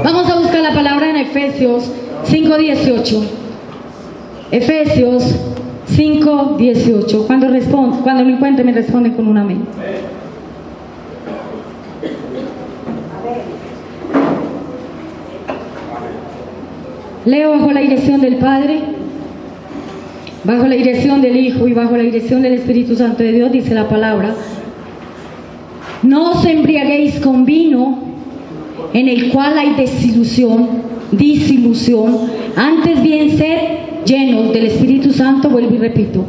Vamos a buscar la palabra en Efesios 5:18. Efesios 5:18. Cuando lo encuentre me responde con un amén. Leo bajo la dirección del Padre, bajo la dirección del Hijo y bajo la dirección del Espíritu Santo de Dios. Dice la palabra: no os embriaguéis con vino, en el cual hay disilusión, antes bien sed llenos del Espíritu Santo. Vuelvo y repito: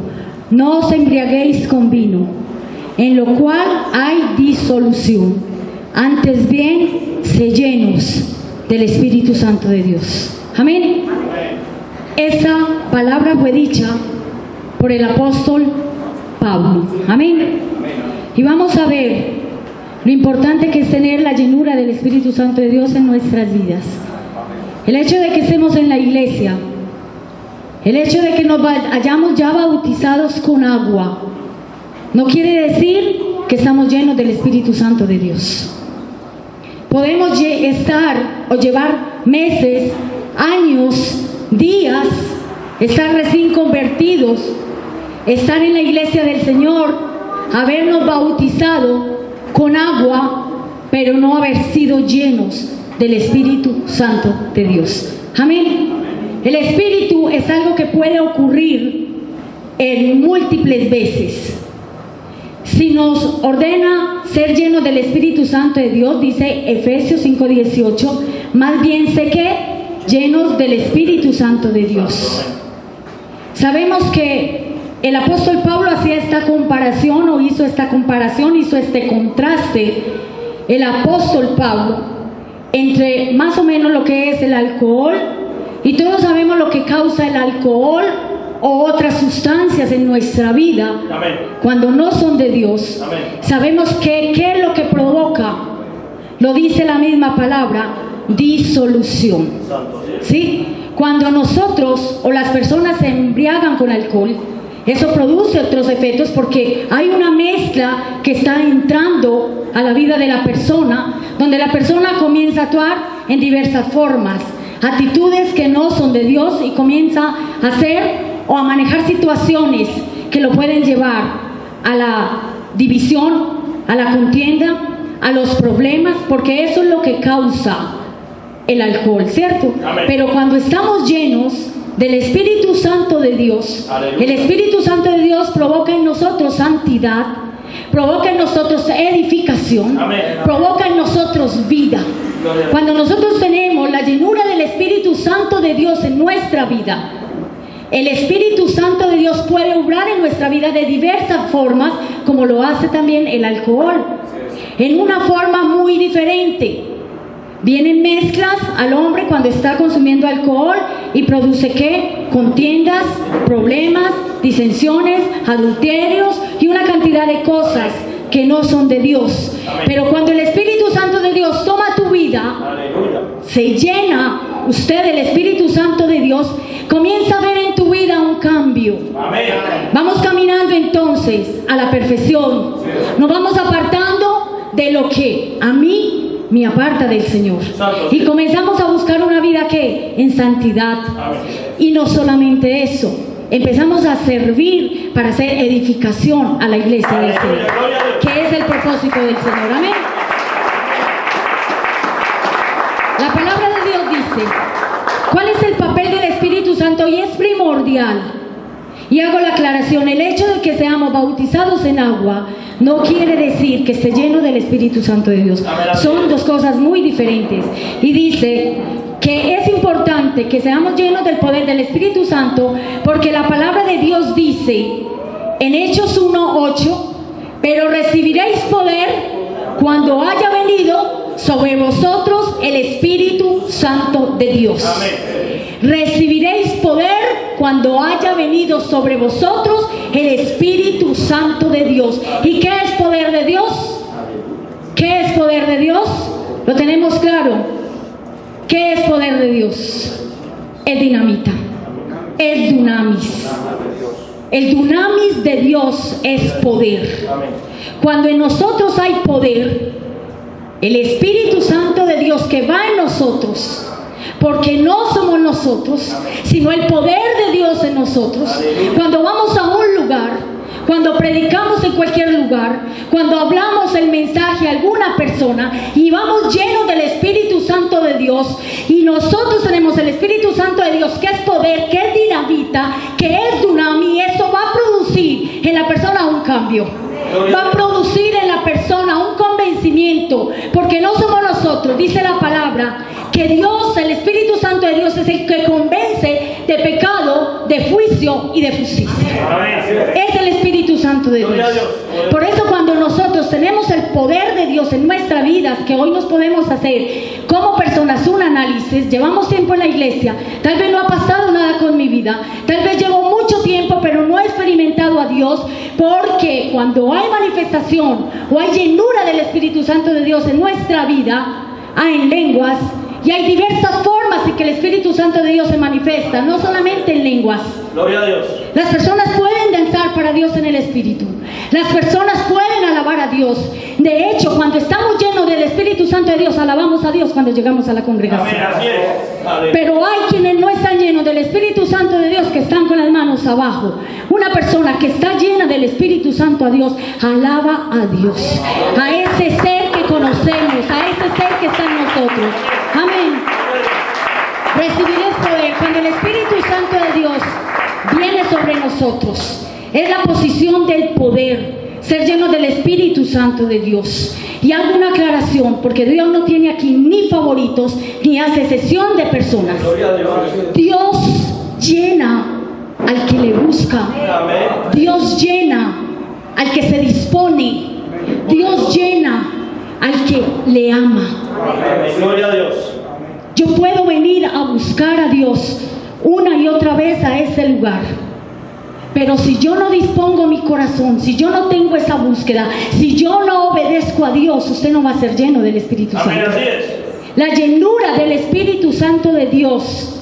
no os embriaguéis con vino, en lo cual hay disolución, antes bien sed llenos del Espíritu Santo de Dios. Amén. Esa palabra fue dicha por el apóstol Pablo. Amén. Y vamos a ver lo importante que es tener la llenura del Espíritu Santo de Dios en nuestras vidas. El hecho de que estemos en la iglesia, el hecho de que nos hayamos ya bautizados con agua, no quiere decir que estamos llenos del Espíritu Santo de Dios. Podemos estar o llevar meses, años, días, estar recién convertidos, estar en la iglesia del Señor, habernos bautizado con agua, pero no haber sido llenos del Espíritu Santo de Dios. Amén. El Espíritu es algo que puede ocurrir en múltiples veces. Si nos ordena ser llenos del Espíritu Santo de Dios, dice Efesios 5:18, más bien sé que llenos del Espíritu Santo de Dios. Sabemos que el apóstol Pablo hacía esta comparación, o hizo esta comparación, hizo este contraste, el apóstol Pablo, entre más o menos lo que es el alcohol, y todos sabemos lo que causa el alcohol o otras sustancias en nuestra vida. Amén. Cuando no son de Dios. Amén. Sabemos que qué es lo que provoca, lo dice la misma palabra: disolución. ¿Sí? Cuando nosotros o las personas se embriagan con alcohol, eso produce otros efectos, porque hay una mezcla que está entrando a la vida de la persona, donde la persona comienza a actuar en diversas formas, actitudes que no son de Dios, y comienza a hacer o a manejar situaciones que lo pueden llevar a la división, a la contienda, a los problemas, porque eso es lo que causa el alcohol, ¿cierto? Amén. Pero cuando estamos llenos del Espíritu Santo de Dios, aleluya, el Espíritu Santo de Dios provoca en nosotros santidad, provoca en nosotros edificación, amén, provoca en nosotros vida. Cuando nosotros tenemos la llenura del Espíritu Santo de Dios en nuestra vida, el Espíritu Santo de Dios puede obrar en nuestra vida de diversas formas, como lo hace también el alcohol, en una forma muy diferente. Vienen mezclas al hombre cuando está consumiendo alcohol y produce ¿qué? Contiendas, problemas, disensiones, adulterios y una cantidad de cosas que no son de Dios. Amén. Pero cuando el Espíritu Santo de Dios toma tu vida, aleluya, se llena usted del Espíritu Santo de Dios, comienza a ver en tu vida un cambio. Amén. Vamos caminando entonces a la perfección. Nos vamos apartando de lo que a mí me aparta del Señor. Y comenzamos a buscar una vida que en santidad. Y no solamente eso, empezamos a servir para hacer edificación a la iglesia del Señor, que es el propósito del Señor. Amén. La palabra de Dios dice cuál es el papel del Espíritu Santo, y es primordial. Y hago la aclaración: el hecho de que seamos bautizados en agua no quiere decir que esté lleno del Espíritu Santo de Dios. Son dos cosas muy diferentes. Y dice que es importante que seamos llenos del poder del Espíritu Santo, porque la palabra de Dios dice en Hechos 1:8: pero recibiréis poder cuando haya venido sobre vosotros el Espíritu Santo de Dios. Amén. Recibiréis poder cuando haya venido sobre vosotros el Espíritu Santo de Dios. ¿Y qué es poder de Dios? ¿Qué es poder de Dios? Lo tenemos claro. ¿Qué es poder de Dios? Es dinamita. es dunamis. El dunamis de Dios es poder. Cuando en nosotros hay poder, el Espíritu Santo de Dios que va en nosotros, porque no somos nosotros, sino el poder de Dios en nosotros. Cuando vamos a un lugar, cuando predicamos en cualquier lugar, cuando hablamos el mensaje a alguna persona y vamos llenos del Espíritu Santo de Dios, y nosotros tenemos el Espíritu Santo de Dios que es poder, que es dinamita, que es dunami, eso va a producir en la persona un cambio, va a producir en la persona un convencimiento, porque no somos nosotros, dice la palabra, que Dios, el Espíritu Santo de Dios es el que convence de pecado, de juicio y de justicia. Es el Espíritu Santo de Dios. Por eso cuando nosotros tenemos el poder de Dios en nuestras vidas, que hoy nos podemos hacer como personas un análisis, llevamos tiempo en la iglesia, tal vez no ha pasado nada con mi vida, tal vez llevo mucho tiempo pero no he experimentado a Dios, porque cuando hay manifestación o hay llenura del Espíritu Santo de Dios en nuestra vida, hay en lenguas, y hay diversas formas en que el Espíritu Santo de Dios se manifiesta, no solamente en lenguas. Gloria a Dios. Las personas pueden danzar para Dios en el Espíritu. Las personas pueden alabar a Dios. De hecho, cuando estamos llenos del Espíritu Santo de Dios, alabamos a Dios cuando llegamos a la congregación. Amén, así es. Pero hay quienes no están llenos del Espíritu Santo de Dios, que están con las manos abajo. Una persona que está llena del Espíritu Santo a Dios, alaba a Dios, a ese ser que conocemos, a ese ser que está en nosotros. Amén. Recibiréis poder cuando el Espíritu Santo de Dios viene sobre nosotros. Es la posición del poder, ser lleno del Espíritu Santo de Dios. Y hago una aclaración, porque Dios no tiene aquí ni favoritos, ni hace excepción de personas. Dios llena al que le busca. Dios llena al que se dispone. Dios llena al que le ama. Gloria a Dios. Yo puedo venir a buscar a Dios una y otra vez a ese lugar, pero si yo no dispongo mi corazón, si yo no tengo esa búsqueda, si yo no obedezco a Dios, usted no va a ser lleno del Espíritu Santo. Amén, así es. La llenura del Espíritu Santo de Dios,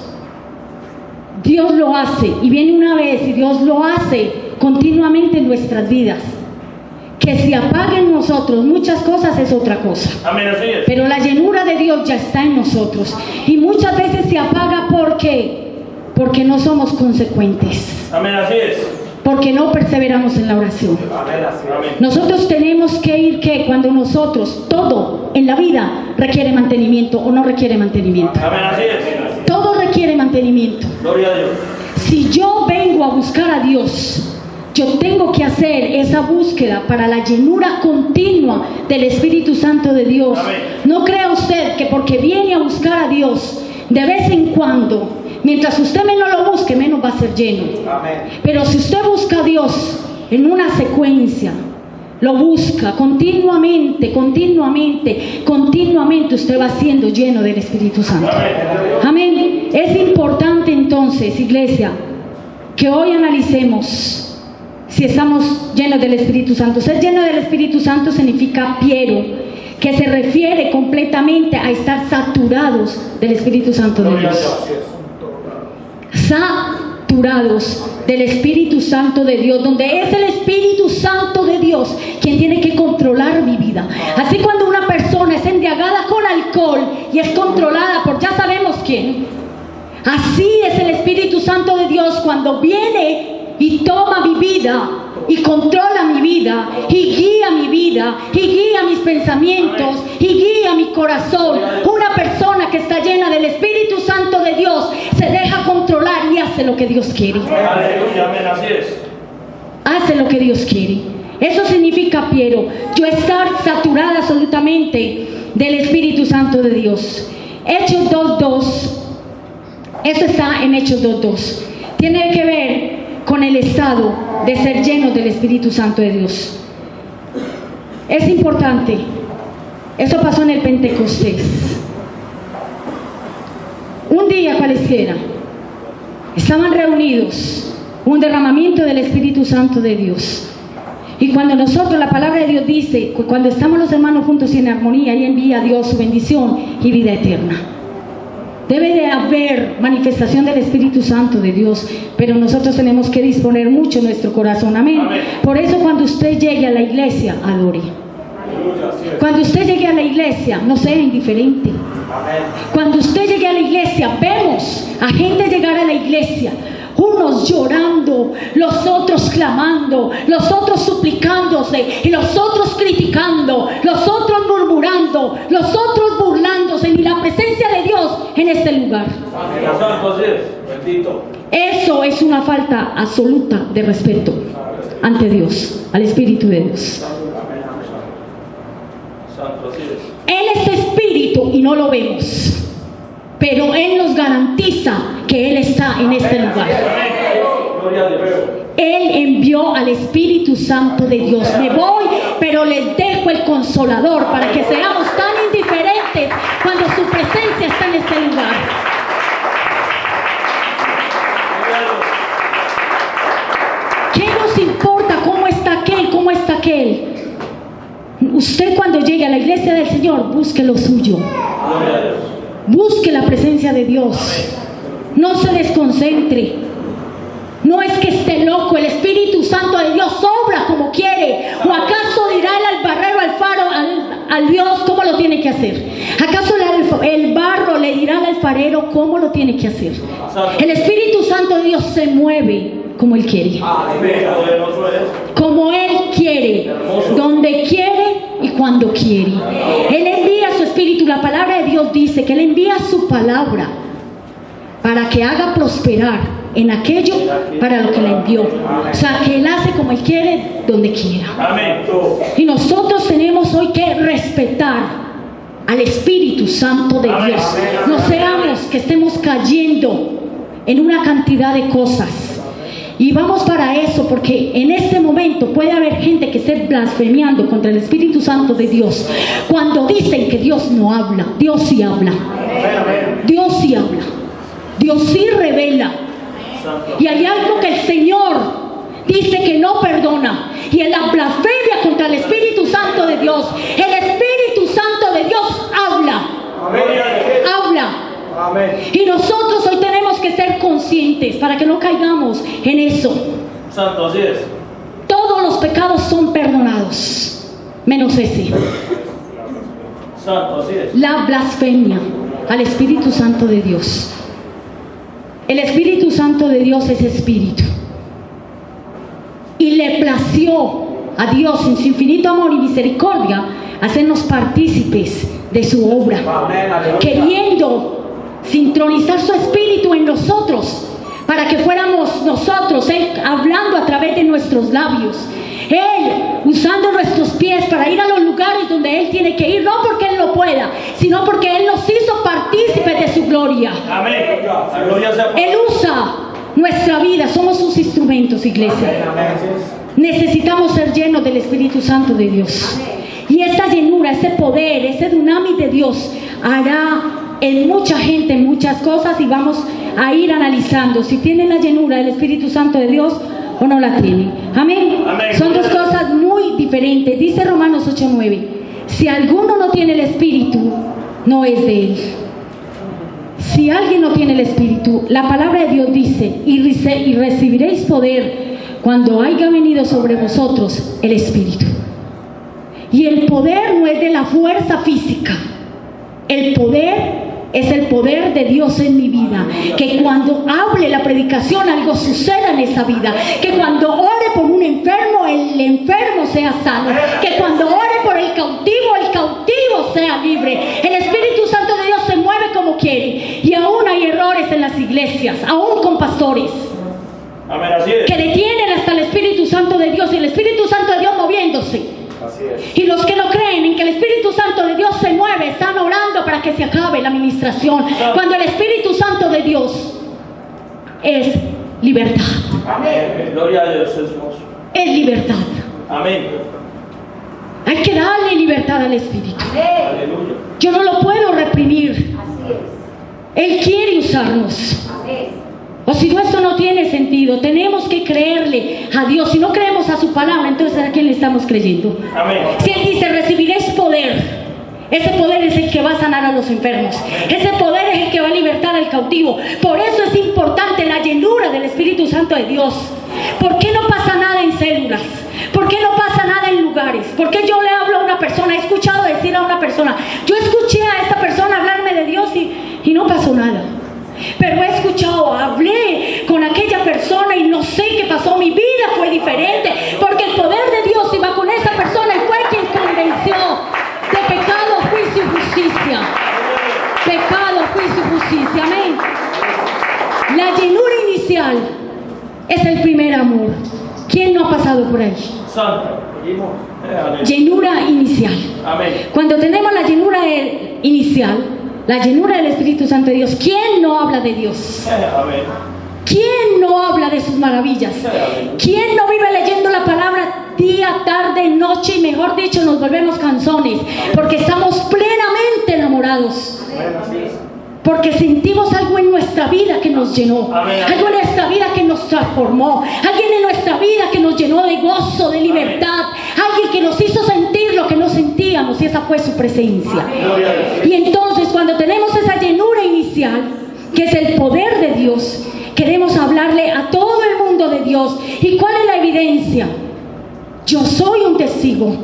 Dios lo hace, y viene una vez, y Dios lo hace continuamente en nuestras vidas. Que se apague en nosotros muchas cosas es otra cosa. Amén, así es. Pero la llenura de Dios ya está en nosotros. Y muchas veces se apaga porque no somos consecuentes. Amén, así es. Porque no perseveramos en la oración. Amén, amén. Nosotros tenemos que ir que cuando nosotros, todo en la vida requiere mantenimiento o no requiere mantenimiento. Amén, así es. Todo requiere mantenimiento. Gloria a Dios. Si yo vengo a buscar a Dios, yo tengo que hacer esa búsqueda para la llenura continua del Espíritu Santo de Dios. Amén. No crea usted que porque viene a buscar a Dios de vez en cuando, mientras usted menos lo busque, menos va a ser lleno. Amén. Pero si usted busca a Dios en una secuencia, lo busca continuamente, usted va siendo lleno del Espíritu Santo. Amén. Es importante entonces, iglesia, que hoy analicemos si estamos llenos del Espíritu Santo. Ser lleno del Espíritu Santo significa piero, que se refiere completamente a estar saturados del Espíritu Santo de Dios. Saturados del Espíritu Santo de Dios, donde es el Espíritu Santo de Dios quien tiene que controlar mi vida. Así cuando una persona es embriagada con alcohol y es controlada por ya sabemos quién, así es el Espíritu Santo de Dios cuando viene y toma mi vida y controla mi vida y guía mi vida y guía mis pensamientos y guía mi corazón. Una persona que está llena del Espíritu Santo de Dios se deja controlar y hace lo que Dios quiere. Aleluya, amén, así es. Hace lo que Dios quiere. Eso significa, Piero, yo estar saturada absolutamente del Espíritu Santo de Dios. Hechos 2:2. Eso está en Hechos 2:2. Tiene que ver con el estado de ser lleno del Espíritu Santo de Dios. Es importante. Eso pasó en el Pentecostés. Un día cualesquiera estaban reunidos, un derramamiento del Espíritu Santo de Dios. Y cuando nosotros, la palabra de Dios dice, cuando estamos los hermanos juntos y en armonía, y envía a Dios su bendición y vida eterna. Debe de haber manifestación del Espíritu Santo de Dios, pero nosotros tenemos que disponer mucho nuestro corazón. Amén. Amén. Por eso cuando usted llegue a la iglesia, adore. Cuando usted llegue a la iglesia, no sea indiferente. Cuando usted llegue a la iglesia, vemos a gente llegar a la iglesia, unos llorando, los otros clamando, los otros suplicándose, y los otros criticando, los otros murmurando, los otros burlándose, y la presencia de Dios en este lugar. Santo así es. Bendito. Eso es una falta absoluta de respeto ante Dios, al Espíritu de Dios. Santo así es. Él es espíritu y no lo vemos, pero Él nos garantiza que Él está en este lugar. Gloria a Dios. Él envió al Espíritu Santo de Dios. Me voy, pero les dejo el Consolador para que seamos tan indiferentes cuando su presencia está en este lugar. ¿Qué nos importa cómo está aquel, cómo está aquel? Usted cuando llegue a la iglesia del Señor, busque lo suyo. Gloria a Dios. Busque la presencia de Dios. No se desconcentre. No es que esté loco. El Espíritu Santo de Dios obra como quiere. ¿O acaso dirá el alfarero al faro, al Dios cómo lo tiene que hacer? ¿Acaso el barro le dirá al alfarero cómo lo tiene que hacer? El Espíritu Santo de Dios se mueve como Él quiere. Poderoso es. Como Él quiere, donde quiere y cuando quiere. Él envía su Espíritu. La palabra de Dios dice que Él envía su palabra para que haga prosperar en aquello para lo que le envió. O sea, que Él hace como Él quiere, donde quiera. Amén. Y nosotros tenemos hoy que respetar al Espíritu Santo de Dios. No seamos que estemos cayendo en una cantidad de cosas. Y vamos para eso, porque en este momento puede haber gente que esté blasfemiando contra el Espíritu Santo de Dios. Cuando dicen que Dios no habla, Dios sí habla. Dios sí habla. Dios sí revela. Y hay algo que el Señor dice que no perdona, y es la blasfemia contra el Espíritu Santo de Dios. El Espíritu Santo de Dios habla. Habla. Y nosotros hoy tenemos que ser conscientes para que no caigamos en eso. Santo así es. Todos los pecados son perdonados, menos ese. Santo así es. La blasfemia al Espíritu Santo de Dios. El Espíritu Santo de Dios es espíritu. Y le plació a Dios en su infinito amor y misericordia hacernos partícipes de su obra, queriendo sincronizar su espíritu en nosotros para que fuéramos nosotros, Él hablando a través de nuestros labios, Él usando nuestros pies para ir a los lugares donde Él tiene que ir, no porque Él lo pueda, sino porque Él nos hizo partícipes de su gloria. Amén. La gloria sea Él usa nuestra vida, somos sus instrumentos, iglesia. Necesitamos ser llenos del Espíritu Santo de Dios. Y esta llenura, ese poder, ese dunamis de Dios hará en mucha gente muchas cosas, y vamos a ir analizando si tienen la llenura del Espíritu Santo de Dios o no la tienen. Amén. Amén. Son dos cosas muy diferentes. Dice Romanos 8:9: si alguno no tiene el Espíritu, no es de Él. Si alguien no tiene el Espíritu, la palabra de Dios dice: y recibiréis poder cuando haya venido sobre vosotros el Espíritu. Y el poder no es de la fuerza física. El poder es el poder de Dios en mi vida. Que cuando hable la predicación, algo suceda en esa vida. Que cuando ore por un enfermo, el enfermo sea sano. Que cuando ore por el cautivo sea libre. El Espíritu Santo de Dios se mueve como quiere. Y aún hay errores en las iglesias, aún con pastores, Amén, así es. que detienen hasta el Espíritu Santo de Dios, y el Espíritu Santo de Dios moviéndose. Así es. Y los que no creen en que el Espíritu Santo de Dios se mueve, están orando para que se acabe la administración, cuando el Espíritu Santo de Dios es libertad. Amén. Gloria a Dios, hermoso. Es libertad. Amén. Hay que darle libertad al Espíritu. Aleluya. Yo no lo puedo reprimir. Él quiere usarnos. O si no, esto no tiene sentido. Tenemos que creerle a Dios. Si no creemos a su palabra, entonces ¿a quién le estamos creyendo? Amén. Si Él dice: recibiréis poder, ese poder es el que va a sanar a los enfermos. Ese poder es el que va a libertar contigo. Por eso es importante la llenura del Espíritu Santo de Dios. ¿Por qué no pasa nada en células? ¿Por qué no pasa nada en lugares? ¿Por qué yo le hablo a una persona? He escuchado decir a una persona, yo escuché a esta persona hablarme de Dios y no pasó nada. Pero he escuchado, hablé con aquella persona y no sé qué pasó, mi vida fue diferente, porque el poder de Dios iba con esa persona y fue quien convenció de pecado, juicio y justicia. Pecado, juicio y justicia, amén. La llenura inicial es el primer amor. ¿Quién no ha pasado por ahí? Santo. Llenura inicial. Amén. Cuando tenemos la llenura inicial, la llenura del Espíritu Santo de Dios, ¿quién no habla de Dios? Amén. ¿Quién no habla de sus maravillas? ¿Quién no vive leyendo la palabra día, tarde, noche y mejor dicho nos volvemos canzones? Porque estamos plenamente enamorados. Porque sentimos algo en nuestra vida que nos llenó, algo en nuestra vida que nos transformó, alguien en nuestra vida que nos llenó de gozo, de libertad, alguien que nos hizo sentir lo que no sentíamos, y esa fue su presencia. Y entonces cuando tenemos esa llenura inicial, que es el poder de Dios, queremos hablarle a todo el mundo de Dios. ¿Y cuál es la evidencia? Yo soy un testigo,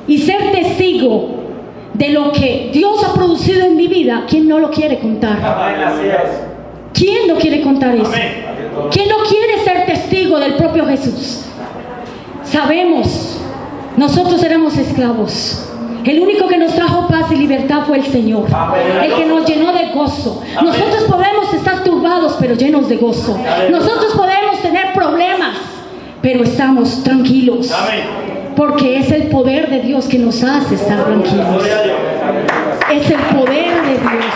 y ser testigo de lo que Dios ha producido en mi vida, ¿quién no lo quiere contar? ¿Quién no quiere contar eso? ¿Quién no quiere ser testigo del propio Jesús? Sabemos, nosotros éramos esclavos. El único que nos trajo paz y libertad fue el Señor, el que nos llenó de gozo. Nosotros podemos estar turbados, pero llenos de gozo. Nosotros podemos tener problemas, pero estamos tranquilos. Porque es el poder de Dios que nos hace estar tranquilos. Es el poder de Dios.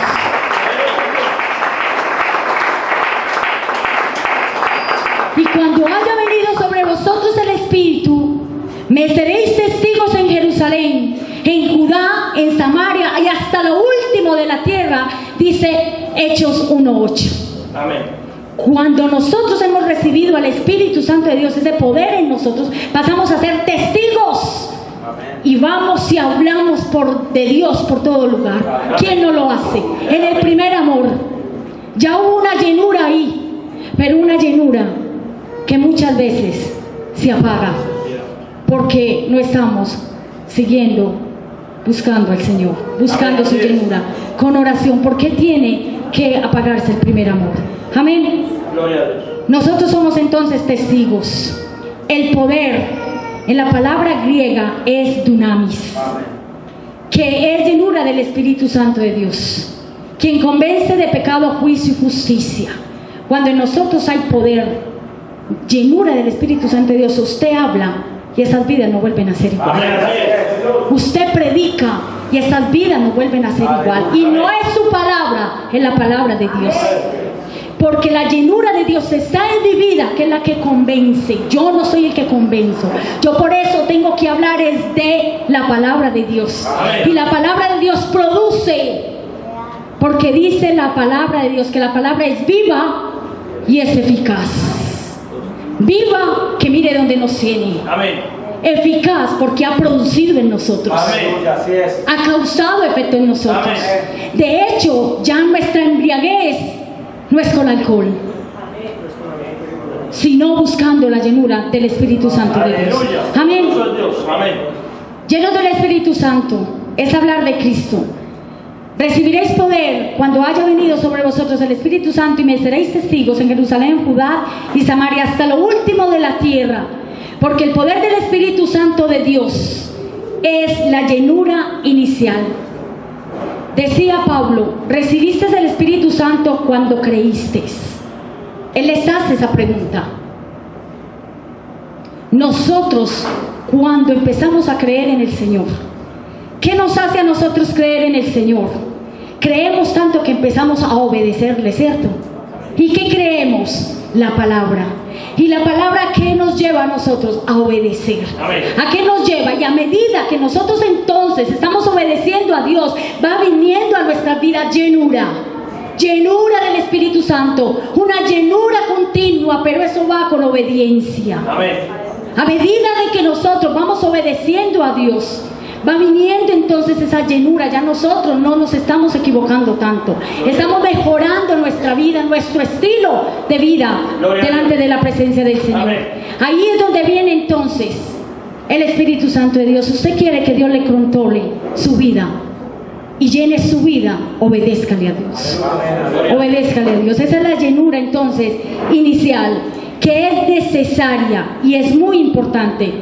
Y cuando haya venido sobre vosotros el Espíritu, me seréis testigos en Jerusalén, en Judá, en Samaria y hasta lo último de la tierra, dice Hechos 1:8. Amén. Cuando nosotros hemos recibido al Espíritu Santo de Dios, ese poder en nosotros, pasamos a ser testigos. Amén. Y vamos y hablamos de Dios por todo lugar. ¿Quién no lo hace? En el primer amor. Ya hubo una llenura ahí, pero una llenura que muchas veces se apaga porque no estamos siguiendo, buscando al Señor, buscando su llenura con oración. ¿Por qué tiene que apagarse el primer amor? Amén. Gloria a Dios. Nosotros somos entonces testigos. El poder en la palabra griega es dunamis, que es llenura del Espíritu Santo de Dios, quien convence de pecado, juicio y justicia. Cuando en nosotros hay poder, llenura del Espíritu Santo de Dios, usted habla y esas vidas no vuelven a ser igual. Usted predica y esas vidas no vuelven a ser igual. Y no es su palabra, es la palabra de Dios. Porque la llenura de Dios está en mi vida, que es la que convence. Yo no soy el que convenzo. Yo por eso tengo que hablar es de la palabra de Dios. Y la palabra de Dios produce. Porque dice la palabra de Dios que la palabra es viva y es eficaz. Viva, que mire dónde nos tiene. Amén. Eficaz, porque ha producido en nosotros. Amén. Así es. Ha causado efecto en nosotros. Amén. De hecho, ya nuestra embriaguez no es con alcohol, sino buscando la llenura del Espíritu Santo de Dios. Amén. Amén. Llenos del Espíritu Santo es hablar de Cristo. Recibiréis poder cuando haya venido sobre vosotros el Espíritu Santo y me seréis testigos en Jerusalén, Judá y Samaria hasta lo último de la tierra. Porque el poder del Espíritu Santo de Dios es la llenura inicial. Decía Pablo, recibiste el Espíritu Santo cuando creíste. Él les hace esa pregunta. Nosotros, cuando empezamos a creer en el Señor, ¿qué nos hace a nosotros creer en el Señor? Creemos tanto que empezamos a obedecerle, ¿cierto? ¿Y qué creemos? La palabra. ¿Y la palabra qué nos lleva a nosotros? A obedecer. Amén. ¿A qué nos lleva? Y a medida que nosotros entonces estamos obedeciendo a Dios, va viniendo a nuestra vida llenura. Llenura del Espíritu Santo. Una llenura continua, pero eso va con obediencia. Amén. A medida de que nosotros vamos obedeciendo a Dios, Va viniendo entonces esa llenura, ya nosotros no nos estamos equivocando tanto. Estamos mejorando nuestra vida, nuestro estilo de vida delante de la presencia del Señor. Amén. Ahí es donde viene entonces el Espíritu Santo de Dios. Usted quiere que Dios le controle su vida y llene su vida, obedézcale a Dios. Obedézcale a Dios. Esa es la llenura entonces inicial, que es necesaria y es muy importante.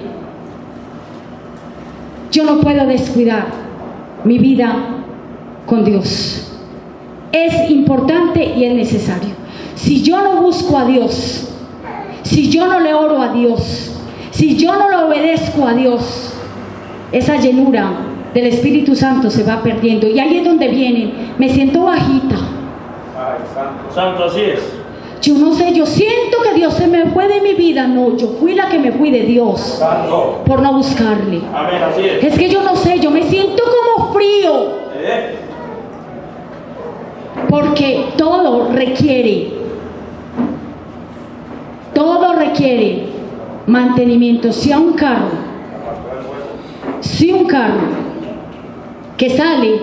Yo no puedo descuidar mi vida con Dios. Es importante y es necesario. Si yo no busco a Dios, si yo no le oro a Dios, si yo no le obedezco a Dios, esa llenura del Espíritu Santo se va perdiendo. Y ahí es donde viene, me siento bajita. Ay, santo. Santo, así es. Yo no sé, yo siento que Dios se me fue de mi vida. No, yo fui la que me fui de Dios Santo. por no buscarle. Amén, así es. Es que yo no sé, yo me siento como frío, porque todo requiere mantenimiento. Si un carro que sale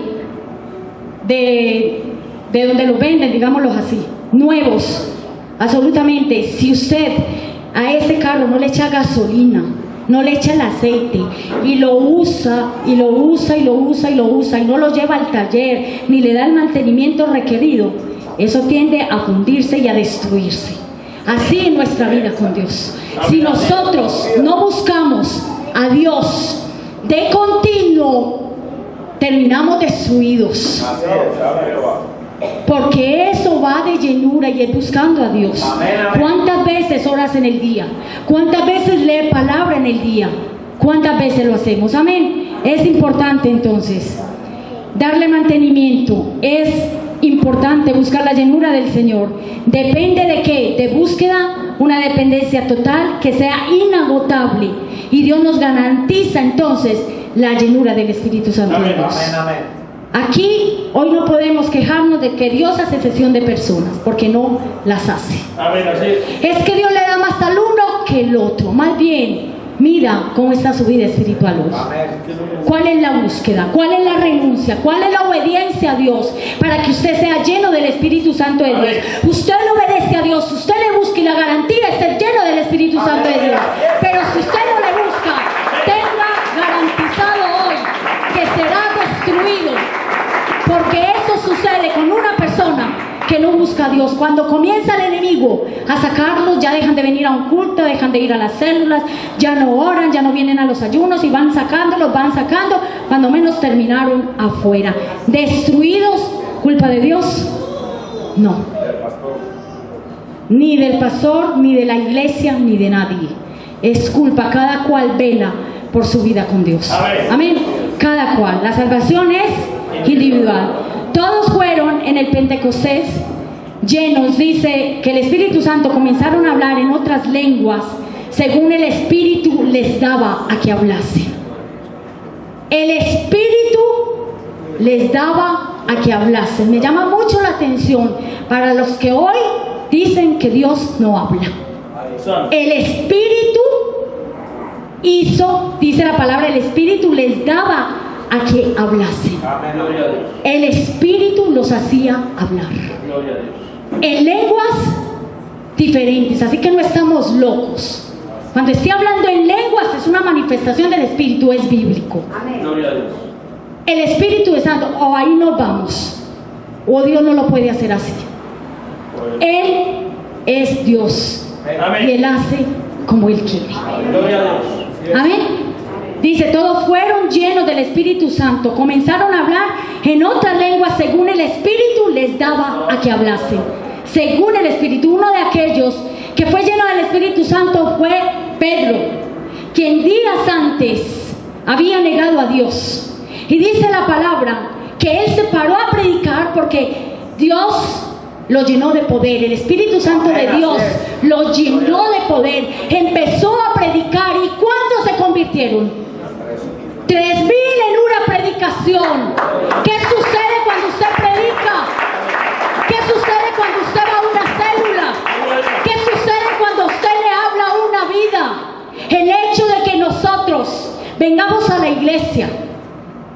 de donde lo venden, digámoslo así, nuevos, absolutamente, si usted a ese carro no le echa gasolina, no le echa el aceite y lo usa y lo usa y lo usa y lo usa y no lo lleva al taller ni le da el mantenimiento requerido, eso tiende a fundirse y a destruirse. Así en nuestra vida con Dios. Si nosotros no buscamos a Dios de continuo, terminamos destruidos. Porque eso va de llenura y es buscando a Dios. ¿Cuántas veces oras en el día? ¿Cuántas veces lee palabra en el día? ¿Cuántas veces lo hacemos? Amén. Es importante entonces darle mantenimiento. Es importante buscar la llenura del Señor. ¿Depende de qué? De búsqueda, una dependencia total que sea inagotable. Y Dios nos garantiza entonces la llenura del Espíritu Santo de Dios. Aquí hoy no podemos quejarnos de que Dios hace excepción de personas, porque no las hace. Amén, así es. Es que Dios le da más al uno que el otro. Más bien, mira cómo está su vida espiritual hoy. ¿Cuál es la búsqueda? ¿Cuál es la renuncia? ¿Cuál es la obediencia a Dios? Para que usted sea lleno del Espíritu Santo de Dios. Usted le obedece a Dios, usted le busca y la garantía es ser lleno del Espíritu Santo de Dios. Pero si usted no le busca, tenga garantizado hoy que será destruido. Porque eso sucede con una persona que no busca a Dios. Cuando comienza el enemigo a sacarlos, ya dejan de venir a un culto, dejan de ir a las células, ya no oran, ya no vienen a los ayunos y van sacándolos, van sacando, cuando menos terminaron afuera. ¿Destruidos? ¿Culpa de Dios? No. Ni del pastor, ni de la iglesia, ni de nadie. Es culpa, cada cual vela por su vida con Dios. Amén. Cada cual. La salvación es individual. Todos fueron en el Pentecostés llenos, dice que el Espíritu Santo comenzaron a hablar en otras lenguas según el Espíritu les daba a que hablasen. El Espíritu les daba a que hablasen. Me llama mucho la atención para los que hoy dicen que Dios no habla. El Espíritu hizo, dice la palabra, el Espíritu les daba a que hablasen. El Espíritu los hacía hablar en lenguas diferentes, así que no estamos locos. Cuando esté hablando en lenguas es una manifestación del Espíritu, es bíblico. El Espíritu de Santo, o ahí nos vamos, o Dios no lo puede hacer así. Él es Dios y Él hace como Él quiere. Amén. Dice, todos fueron llenos del Espíritu Santo, comenzaron a hablar en otras lenguas según el Espíritu les daba a que hablasen. Según el Espíritu. Uno de aquellos que fue lleno del Espíritu Santo fue Pedro, quien días antes había negado a Dios. Y dice la palabra que él se paró a predicar porque Dios lo llenó de poder. El Espíritu Santo de Dios lo llenó de poder. Empezó a predicar. ¿Y cuántos se convirtieron? 3,000 en una predicación. ¿Qué sucede cuando usted predica? ¿Qué sucede cuando usted va a una célula? ¿Qué sucede cuando usted le habla a una vida? El hecho de que nosotros vengamos a la iglesia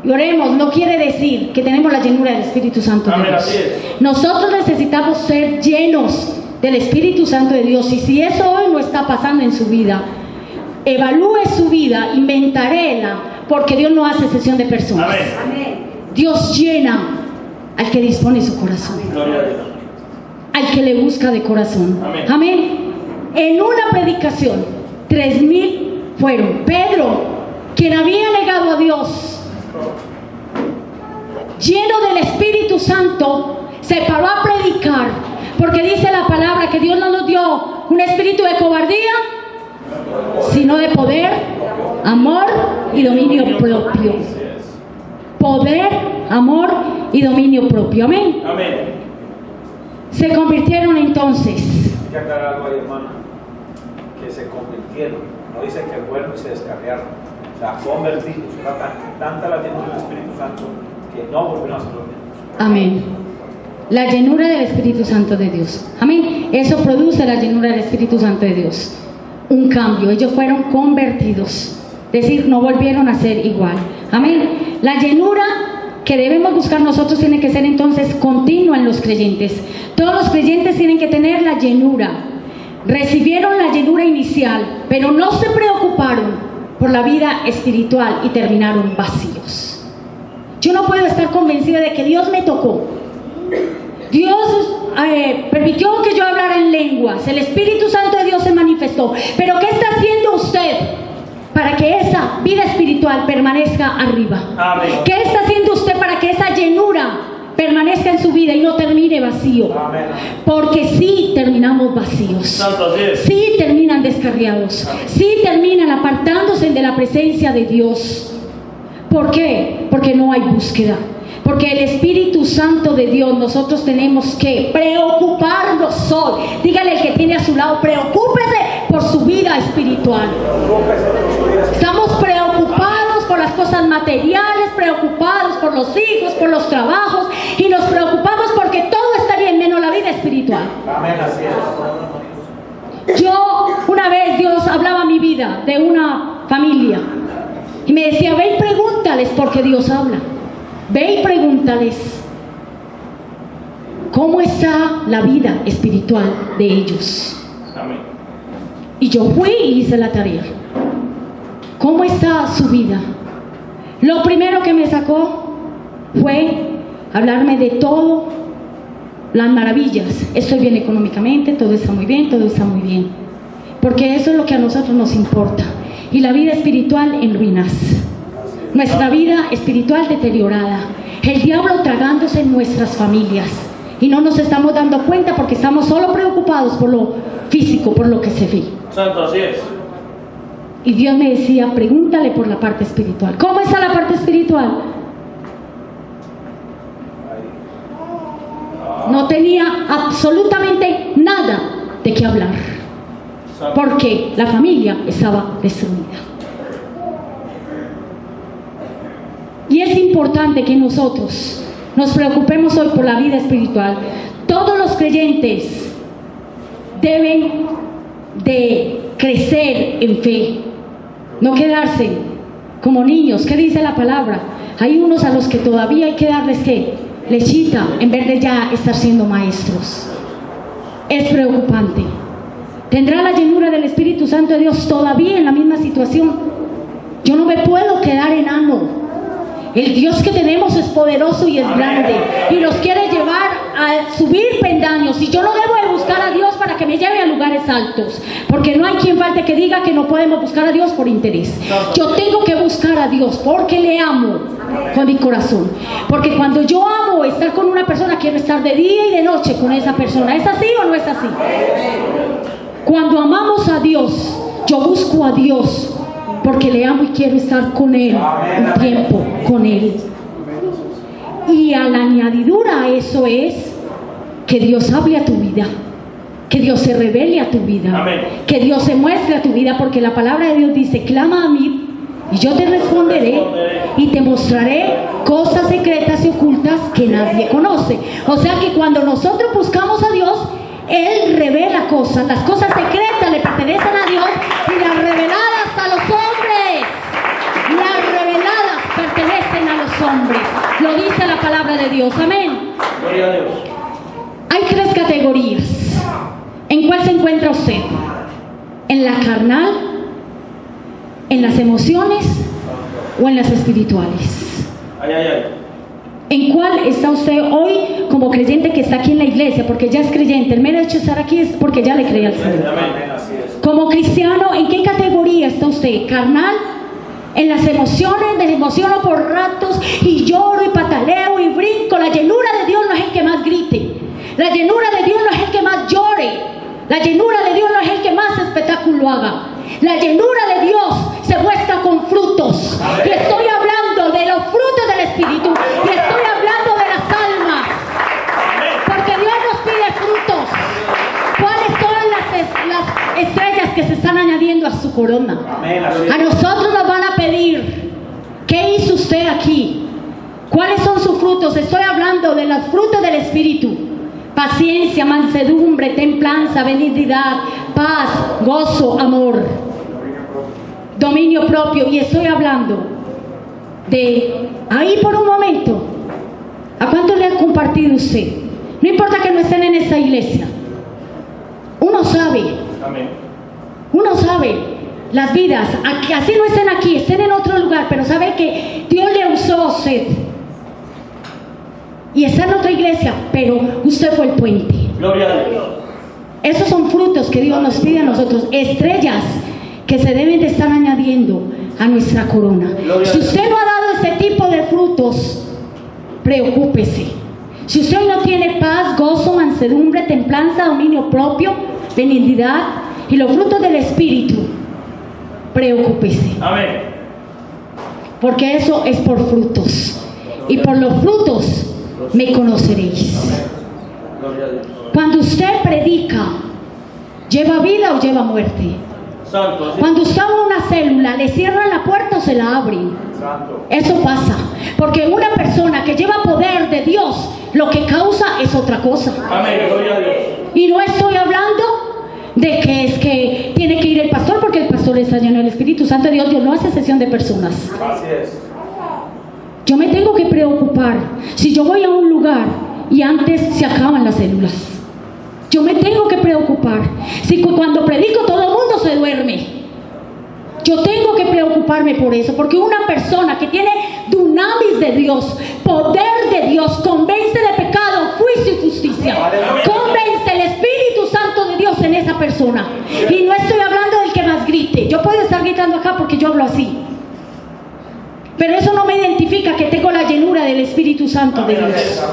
y oremos no quiere decir que tenemos la llenura del Espíritu Santo de Amén, Dios. así es. Nosotros necesitamos ser llenos del Espíritu Santo de Dios, y si eso hoy no está pasando en su vida, evalúe su vida, inventarela, porque Dios no hace excepción de personas. Amén. Dios llena al que dispone su corazón, Gloria a Dios. al que le busca de corazón. Amén. Amén. En una predicación, 3,000 fueron. Pedro, quien había negado a Dios, lleno del Espíritu Santo, se paró a predicar, porque dice la palabra que Dios no nos dio un espíritu de cobardía, sino de poder, amor y dominio propio. Poder, amor y dominio propio. Amén. Amén. Se convirtieron entonces. Hay que aclarar algo ahí, hermano, que se convirtieron, no dice que fueron y se descarriaron, o sea, convertidos. Era tanta la llenura del Espíritu Santo que no volvieron a ser los mismos. Amén. La llenura del Espíritu Santo de Dios. Amén. Eso produce la llenura del Espíritu Santo de Dios. Un cambio. Ellos fueron convertidos. Es decir, no volvieron a ser igual. Amén. La llenura que debemos buscar nosotros tiene que ser entonces continua en los creyentes. Todos los creyentes tienen que tener la llenura. Recibieron la llenura inicial, pero no se preocuparon por la vida espiritual y terminaron vacíos. Yo no puedo estar convencida de que Dios me tocó. Dios permitió que yo hablara en lenguas. El Espíritu Santo de Dios se manifestó. Pero ¿qué está haciendo usted para que esa vida espiritual permanezca arriba? Amén. ¿Qué está haciendo usted para que esa llenura permanezca en su vida y no termine vacío? Amén. Porque sí terminamos vacíos. Santo así es. Sí terminan descarriados. Sí terminan apartándose de la presencia de Dios. ¿Por qué? Porque no hay búsqueda. Porque el Espíritu Santo de Dios, nosotros tenemos que preocuparnos hoy. Dígale al que tiene a su lado, preocúpese por su vida espiritual. Estamos preocupados por las cosas materiales, preocupados por los hijos, por los trabajos, y nos preocupamos porque todo está bien menos la vida espiritual. Amén, así es. Yo, una vez Dios hablaba a mi vida de una familia y me decía, ve y pregúntales porque Dios habla. Ve y pregúntales cómo está la vida espiritual de ellos. Amén. Y yo fui y hice la tarea. ¿Cómo está su vida? Lo primero que me sacó fue hablarme de todo, las maravillas. Estoy bien económicamente, todo está muy bien, todo está muy bien. Porque eso es lo que a nosotros nos importa. Y la vida espiritual en ruinas. Nuestra vida espiritual deteriorada. El diablo tragándose en nuestras familias. Y no nos estamos dando cuenta porque estamos solo preocupados por lo físico, por lo que se ve. Santo así es. Y Dios me decía, pregúntale por la parte espiritual. ¿Cómo está la parte espiritual? No tenía absolutamente nada de qué hablar. Santo. Porque la familia estaba destruida. Y es importante que nosotros nos preocupemos hoy por la vida espiritual. Todos los creyentes deben de crecer en fe, no quedarse como niños. ¿Qué dice la palabra? Hay unos a los que todavía hay que darles ¿qué? Lechita, en vez de ya estar siendo maestros. Es preocupante. ¿Tendrá la llenura del Espíritu Santo de Dios todavía en la misma situación? Yo no me puedo quedar enano. El Dios que tenemos es poderoso y es grande y nos quiere llevar a subir peldaños, y yo no debo de buscar a Dios para que me lleve a lugares altos, porque no hay quien falte que diga que no podemos buscar a Dios por interés. Yo tengo que buscar a Dios porque le amo con mi corazón, porque cuando yo amo estar con una persona, quiero estar de día y de noche con esa persona. ¿Es así o no es así? Cuando amamos a Dios, yo busco a Dios porque le amo y quiero estar con Él un tiempo con Él. Y a la añadidura a eso es que Dios hable a tu vida, que Dios se revele a tu vida. Amén. Que Dios se muestre a tu vida, porque la palabra de Dios dice, clama a mí y yo te responderé y te mostraré cosas secretas y ocultas que nadie conoce. O sea que cuando nosotros buscamos a Dios, Él revela cosas. Las cosas secretas le pertenecen a Dios y las reveladas a los hombres. Las reveladas pertenecen a los hombres. Lo dice la palabra de Dios. Amén. Gloria a Dios. Hay 3 categorías. ¿En cuál se encuentra usted? ¿En la carnal? ¿En las emociones? ¿O en las espirituales? Ay, ay, ay. ¿En cuál está usted hoy como creyente que está aquí en la iglesia? Porque ya es creyente. El mero hecho de estar aquí es porque ya le cree al Señor. Amén, así es. Como cristiano, ¿en qué categoría está usted? ¿Carnal? En las emociones, me emociono por ratos y lloro y pataleo y brinco. La llenura de Dios no es el que más grite. La llenura de Dios no es el que más llore. La llenura de Dios no es el que más espectáculo haga. La llenura de Dios se muestra con frutos. Y estoy hablando de los frutos del Espíritu. Y estoy hablando de las almas. Porque Dios nos pide frutos. ¿Cuáles son las estrellas que se están añadiendo a su corona? Amén, así es. A nosotros nos van a pedir, ¿qué hizo usted aquí? ¿Cuáles son sus frutos? Estoy hablando de los frutos del Espíritu: paciencia, mansedumbre, templanza, benignidad, paz, gozo, amor, dominio propio. Y estoy hablando de ahí por un momento. ¿A cuánto le ha compartido usted? No importa que no estén en esta iglesia. Uno sabe. Amén. Uno sabe las vidas, así no estén aquí, estén en otro lugar, pero sabe que Dios le usó a usted y está en otra iglesia, pero usted fue el puente. Gloria a Dios. Esos son frutos que Dios nos pide a nosotros, estrellas que se deben de estar añadiendo a nuestra corona. Si usted no ha dado este tipo de frutos, preocúpese. Si usted no tiene paz, gozo, mansedumbre, templanza, dominio propio, benignidad y los frutos del Espíritu, preocúpese. Amén. Porque eso es por frutos. Y por los frutos me conoceréis. Gloria a Dios. Cuando usted predica, ¿lleva vida o lleva muerte? Santo. Así. Cuando usted va a una célula, ¿le cierran la puerta o se la abren? Santo. Eso pasa. Porque una persona que lleva poder de Dios, lo que causa es otra cosa. Amén. Gloria a Dios. Y no estoy hablando de que es que tiene que ir el pastor porque el pastor está lleno del Espíritu Santo de Dios. Dios no hace excepción de personas. Así es. Yo me tengo que preocupar si yo voy a un lugar y antes se acaban las células. Yo me tengo que preocupar si cuando predico todo el mundo se duerme. Yo tengo que preocuparme por eso, porque una persona que tiene dunamis de Dios, poder de Dios, convence de pecado, juicio y justicia. Convence el Espíritu Santo de Dios en esa persona. Y no estoy hablando del que más grite. Yo puedo estar gritando acá porque yo hablo así, pero eso no me identifica que tengo la llenura del Espíritu Santo de Dios.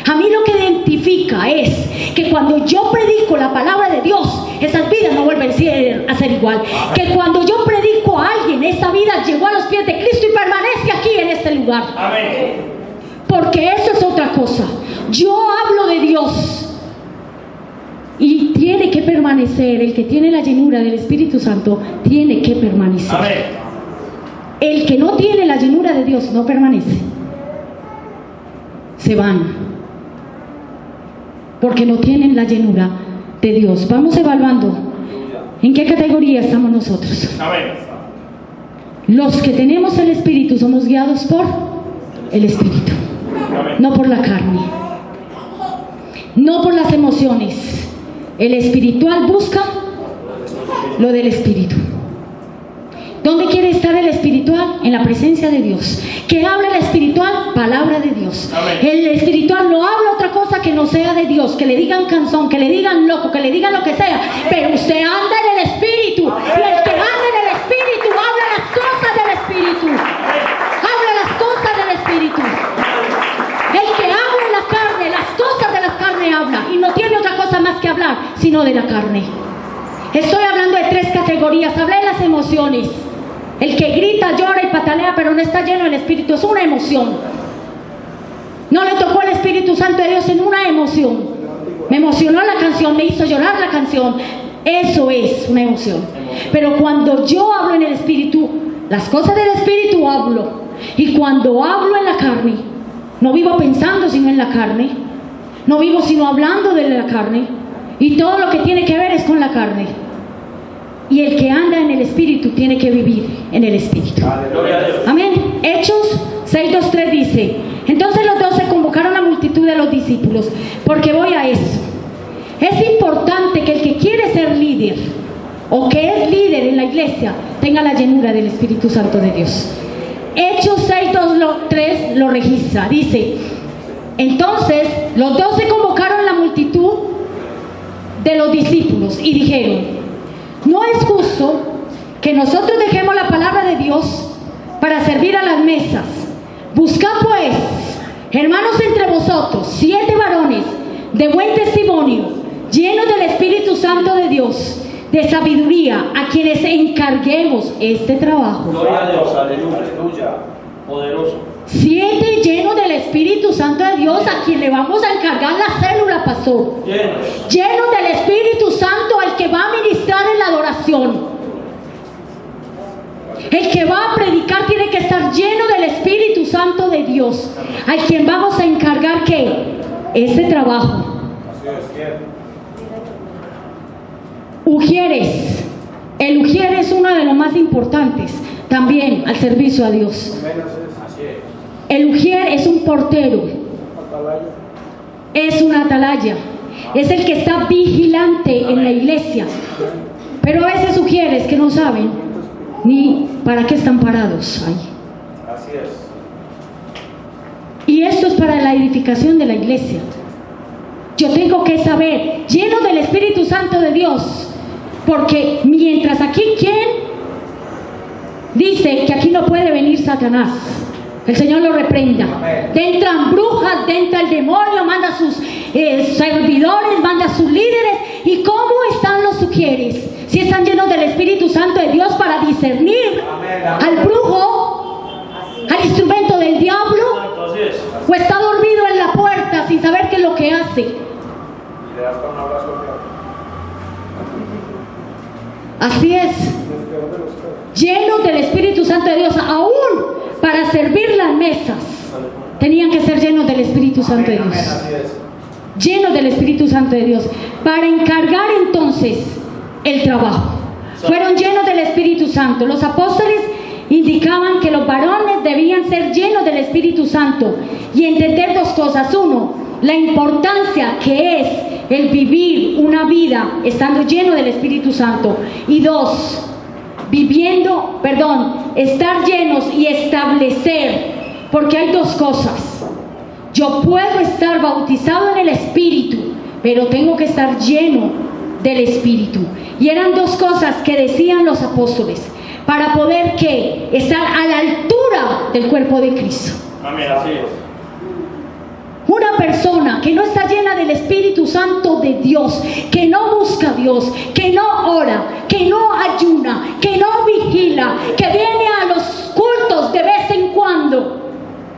A mí lo que identifica es que cuando yo predico la palabra de Dios, esas vidas no vuelven a ser igual. Que cuando yo predico a alguien, esa vida llegó a los pies de Cristo y permanece aquí en este lugar. Amén. Porque eso es otra cosa. Yo hablo de Dios y tiene que permanecer. El que tiene la llenura del Espíritu Santo tiene que permanecer. Amén. El que no tiene la llenura de Dios no permanece. Se van. Porque no tienen la llenura de Dios. Vamos evaluando en qué categoría estamos nosotros. Amén. Los que tenemos el Espíritu somos guiados por el Espíritu, Amén. no por la carne, no por las emociones. El espiritual busca lo del Espíritu. ¿Dónde quiere estar el espiritual? En la presencia de Dios. ¿Qué habla el espiritual? Palabra de Dios. Amén. El espiritual no habla otra cosa que no sea de Dios, que le digan canzón, que le digan loco, que le digan lo que sea, pero usted anda en el Espíritu. Y el que anda en el Espíritu habla las cosas del Espíritu. Habla las cosas del Espíritu. El que habla en la carne, las cosas de la carne habla, y no tiene otra cosa más que hablar sino de la carne. Estoy hablando de 3 categorías. Hablé de las emociones. El que grita, llora y patalea, pero no está lleno del Espíritu, es una emoción. No le tocó el Espíritu Santo de Dios en una emoción. Me emocionó la canción, me hizo llorar la canción. Eso es una emoción. Pero cuando yo hablo en el Espíritu, las cosas del Espíritu hablo. Y cuando hablo en la carne, no vivo pensando sino en la carne. No vivo sino hablando de la carne. Y todo lo que tiene que ver es con la carne. Y el que anda en el Espíritu tiene que vivir en el Espíritu. Gloria a Dios. Amén. Hechos 6:2-3 dice: entonces los 12 convocaron a la multitud de los discípulos, porque voy a eso. Es importante que el que quiere ser líder o que es líder en la iglesia tenga la llenura del Espíritu Santo de Dios. Hechos 6:2-3 lo registra, dice: entonces los 12 convocaron a la multitud de los discípulos y dijeron: no es justo que nosotros dejemos la palabra de Dios para servir a las mesas. Buscad pues, hermanos, entre vosotros 7 varones de buen testimonio, llenos del Espíritu Santo de Dios, de sabiduría, a quienes encarguemos este trabajo. Gloria a Dios, aleluya. Poderoso. 7 llenos del Espíritu Santo de Dios, a quien le vamos a encargar la célula, pastor. Llenos del Espíritu Santo, al que va a ministrar en la adoración. El que va a predicar tiene que estar lleno del Espíritu Santo de Dios, al quien vamos a encargar que ese trabajo. Ujieres. El ujier es uno de los más importantes también al servicio a Dios. El ujier es un portero, es una atalaya, es el que está vigilante en la iglesia. Pero a veces ujieres que no saben ni para qué están parados ahí. Así es. Y esto es para la edificación de la iglesia. Yo tengo que saber, lleno del Espíritu Santo de Dios, porque mientras aquí, ¿quién dice que aquí no puede venir Satanás? El Señor lo reprenda. Entran brujas, entra el demonio, manda sus servidores, manda sus líderes. ¿Y cómo están los ujieres? Si están llenos del Espíritu Santo de Dios para discernir al brujo, al instrumento del diablo, o está dormido en la puerta sin saber qué es lo que hace. Le das un abrazo al diablo. Así es. Llenos del Espíritu Santo de Dios, aún para servir las mesas, tenían que ser llenos del Espíritu Santo de Dios. Llenos del Espíritu Santo de Dios, para encargar entonces el trabajo. Fueron llenos del Espíritu Santo. Los apóstoles indicaban que los varones debían ser llenos del Espíritu Santo y entender 2 cosas. 1, la importancia que es el vivir una vida estando lleno del Espíritu Santo. Y 2, estar llenos y establecer, porque hay 2 cosas. Yo puedo estar bautizado en el Espíritu, pero tengo que estar lleno del Espíritu. Y eran 2 cosas que decían los apóstoles para poder ¿qué? Estar a la altura del cuerpo de Cristo. Amén, así es. Una persona que no está llena del Espíritu Santo de Dios, que no busca a Dios, que no ora, que no ayuna, que no vigila, que viene a los cultos de vez en cuando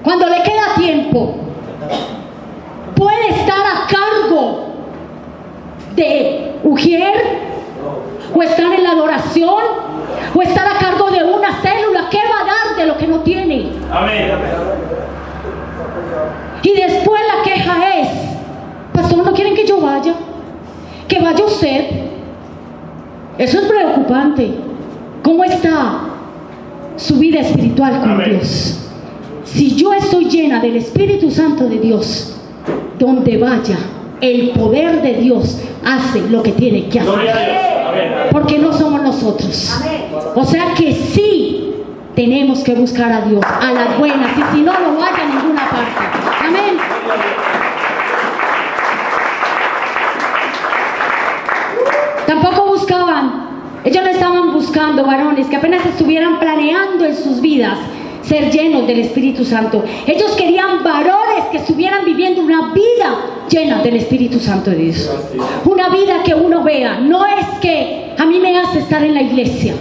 le queda tiempo, puede estar a cargo de ujier, o estar en la adoración, o estar a cargo de una célula. ¿Qué va a dar de lo que no tiene? Amén. Y después la queja es: pastor, ¿no quieren que yo vaya? Que vaya usted. Eso es preocupante. ¿Cómo está su vida espiritual con Amén. Dios? Si yo estoy llena del Espíritu Santo de Dios, donde vaya, el poder de Dios hace lo que tiene que hacer. Gloria a Dios. Amén. Porque no somos nosotros. O sea que sí tenemos que buscar a Dios a las buenas, y si no, no vaya a ninguna parte. Amén. Tampoco buscaban, ellos no estaban buscando varones que apenas estuvieran planeando en sus vidas ser llenos del Espíritu Santo. Ellos querían varones que estuvieran viviendo una vida llena del Espíritu Santo de Dios. Una vida que uno vea. No es que a mí me hace estar en la iglesia.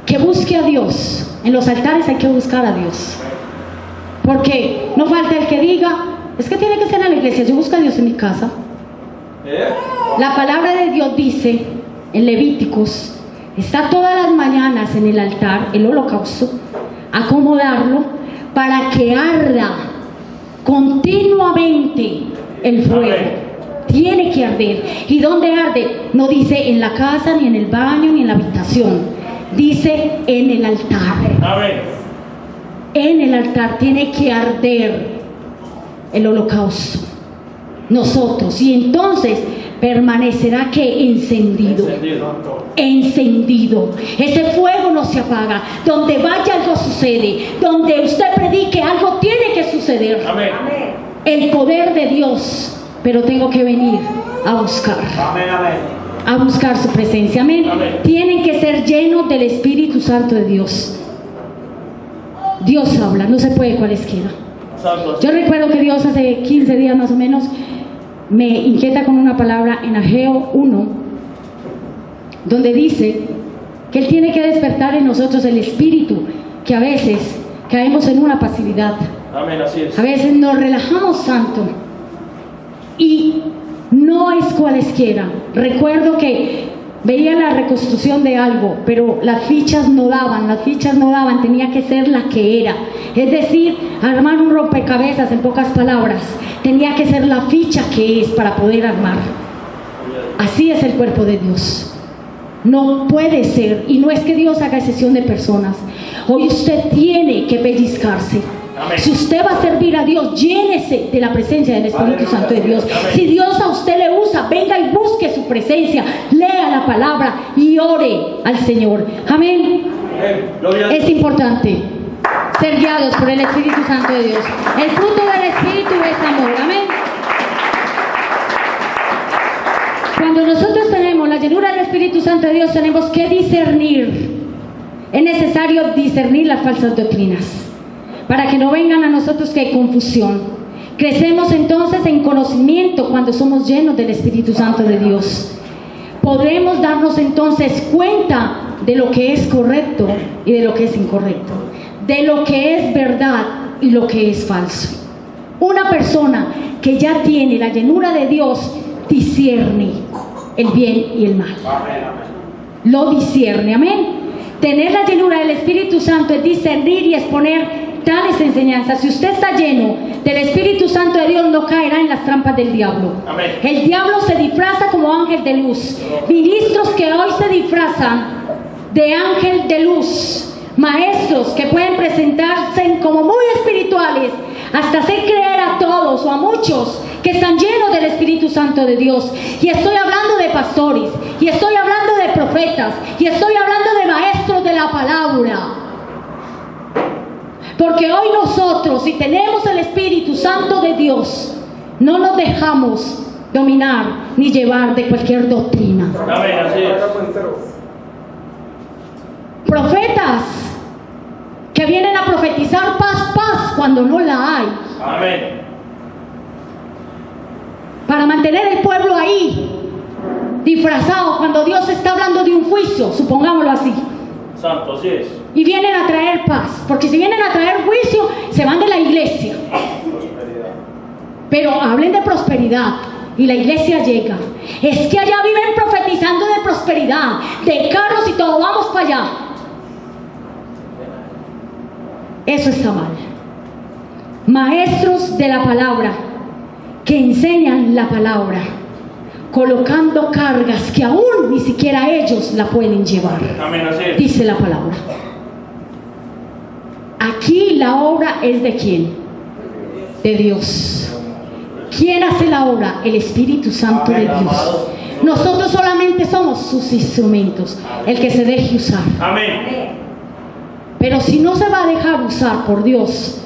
Que busque a Dios. En los altares hay que buscar a Dios. Porque no falta el que diga: es que tiene que ser en la iglesia, yo busco a Dios en mi casa. La palabra de Dios dice en Levíticos: está todas las mañanas en el altar el holocausto, acomodarlo para que arda continuamente el fuego. Tiene que arder. ¿Y dónde arde? No dice en la casa, ni en el baño, ni en la habitación. Dice en el altar. Amén. en el altar tiene que arder el holocausto. Nosotros, y entonces permanecerá que encendido. Encendido. Ese fuego no se apaga. Donde vaya algo sucede. Donde usted predique algo tiene que suceder. Amén. El poder de Dios. Pero tengo que venir a buscar. Amén, amén. A buscar su presencia. Amén. Amén. Tienen que ser llenos del Espíritu Santo de Dios. Dios habla, no se puede cualesquiera. Santo. Yo recuerdo que Dios hace 15 días más o menos me inquieta con una palabra en Ageo 1, donde dice que Él tiene que despertar en nosotros el espíritu, que a veces caemos en una pasividad, Amén, así es. a veces nos relajamos tanto y no es cualesquiera. Recuerdo que veía la reconstrucción de algo, pero las fichas no daban, tenía que ser la que era. Es decir, armar un rompecabezas, en pocas palabras, tenía que ser la ficha que es para poder armar. Así es el cuerpo de Dios. No puede ser, y no es que Dios haga excepción de personas. Hoy usted tiene que pellizcarse. Amén. Si usted va a servir a Dios, llénese de la presencia del Espíritu Santo de Dios. Amén. Si Dios a usted le usa, venga y busque su presencia, lea la palabra y ore al Señor. Amén. Amén. Gloria a Dios. Es importante ser guiados por el Espíritu Santo de Dios. El fruto del Espíritu es amor. Amén. Cuando nosotros tenemos la llenura del Espíritu Santo de Dios, tenemos que discernir. Es necesario discernir las falsas doctrinas, para que no vengan a nosotros que hay confusión. Crecemos entonces en conocimiento cuando somos llenos del Espíritu Santo de Dios. Podremos darnos entonces cuenta de lo que es correcto y de lo que es incorrecto, de lo que es verdad y lo que es falso. Una persona que ya tiene la llenura de Dios discierne el bien y el mal. Amén, amén. Lo discierne, amén. Tener la llenura del Espíritu Santo es discernir y exponer tales enseñanzas. Si usted está lleno del Espíritu Santo de Dios, no caerá en las trampas del diablo. Amén. El diablo se disfraza como ángel de luz. Ministros que hoy se disfrazan de ángel de luz, maestros que pueden presentarse como muy espirituales, hasta hacer creer a todos o a muchos que están llenos del Espíritu Santo de Dios. Y estoy hablando de pastores, y estoy hablando de profetas, y estoy hablando de maestros de la palabra. Porque hoy nosotros, si tenemos el Espíritu Santo de Dios, no nos dejamos dominar ni llevar de cualquier doctrina. Amén, así es. Profetas que vienen a profetizar paz, paz, cuando no la hay, Amén. para mantener el pueblo ahí disfrazado cuando Dios está hablando de un juicio, supongámoslo así. Santo, así es. Y vienen a traer paz, porque si vienen a traer juicio, se van de la iglesia. Prosperidad. Pero hablen de prosperidad y la iglesia llega. Es que allá viven profetizando de prosperidad, de carros y todo, vamos para allá. Eso está mal. Maestros de la palabra que enseñan la palabra, colocando cargas que aún ni siquiera ellos la pueden llevar. Amén, así es. Dice la palabra. Aquí la obra es de ¿quién? De Dios. ¿Quién hace la obra? El Espíritu Santo de Dios. Nosotros solamente somos sus instrumentos, el que se deje usar. Amén. Pero si no se va a dejar usar por Dios,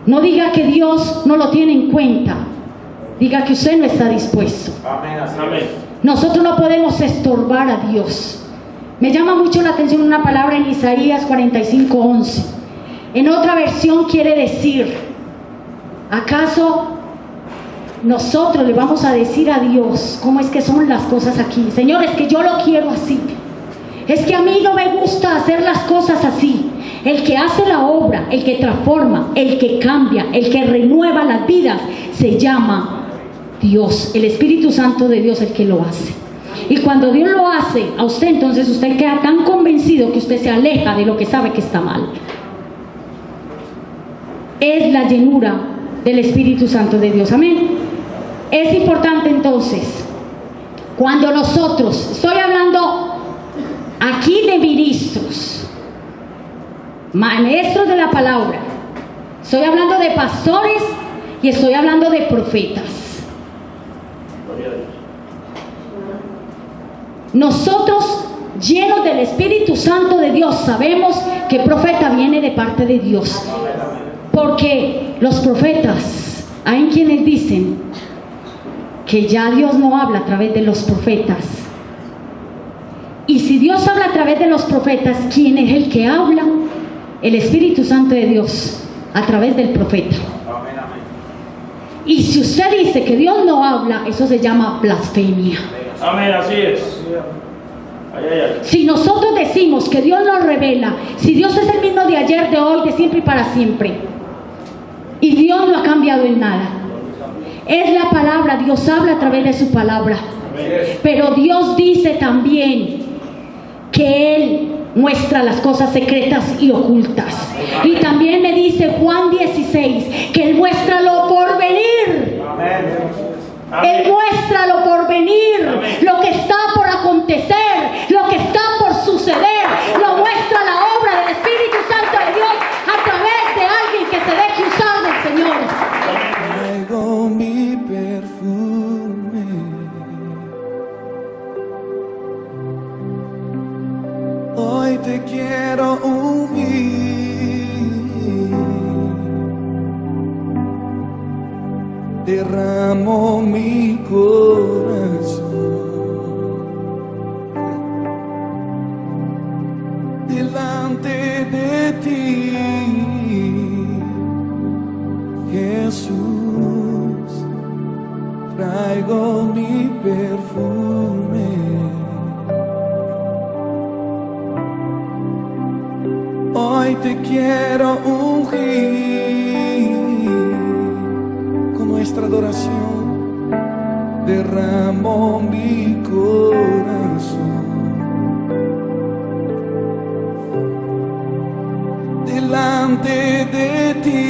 no diga que Dios no lo tiene en cuenta, diga que usted no está dispuesto. Amén, así Amén. es. Nosotros no podemos estorbar a Dios. Me llama mucho la atención una palabra en Isaías 45:11. En otra versión quiere decir, ¿acaso nosotros le vamos a decir a Dios cómo es que son las cosas aquí? Señor, es que yo lo quiero así. Es que a mí no me gusta hacer las cosas así. El que hace la obra, el que transforma, el que cambia, el que renueva las vidas, se llama Dios, el Espíritu Santo de Dios, el que lo hace. Y cuando Dios lo hace a usted, entonces usted queda tan convencido que usted se aleja de lo que sabe que está mal. Es la llenura del Espíritu Santo de Dios. Amén. Es importante entonces, cuando nosotros, estoy hablando aquí de ministros, maestros de la palabra. Estoy hablando de pastores y estoy hablando de profetas. Gloria a Dios. Nosotros, llenos del Espíritu Santo de Dios, sabemos que profeta viene de parte de Dios. Porque los profetas, hay quienes dicen que ya Dios no habla a través de los profetas. Y si Dios habla a través de los profetas, ¿quién es el que habla? El Espíritu Santo de Dios, a través del profeta. Amén, amén. Y si usted dice que Dios no habla, eso se llama blasfemia. Amén, así es. Ay, ay, ay. Si nosotros decimos que Dios nos revela, si Dios es el mismo de ayer, de hoy, de siempre y para siempre, y Dios no ha cambiado en nada, es la palabra, Dios habla a través de su palabra. Pero Dios dice también que Él muestra las cosas secretas y ocultas. Y también me dice Juan 16 que Él muestra lo por venir. Él muestra lo por venir, lo que está por acontecer, lo que está por suceder. Lo muestra la obra del Espíritu Santo de Dios a través de alguien que se deje usar del Señor. Traigo mi perfume, hoy te quiero ungir, derramo mi corazón delante de ti, Jesús. Traigo mi perfume, hoy te quiero ungir con nuestra adoración, derramo mi corazón delante de ti,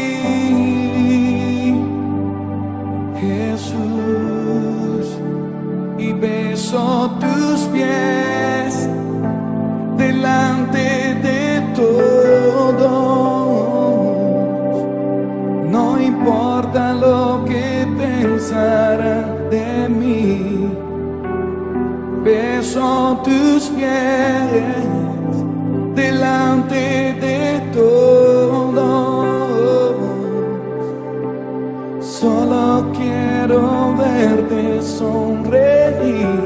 Jesús, y beso tus pies delante de todos. No importa lo que pensarán de mí, beso tus pies delante de todos. Solo quiero verte sonreír,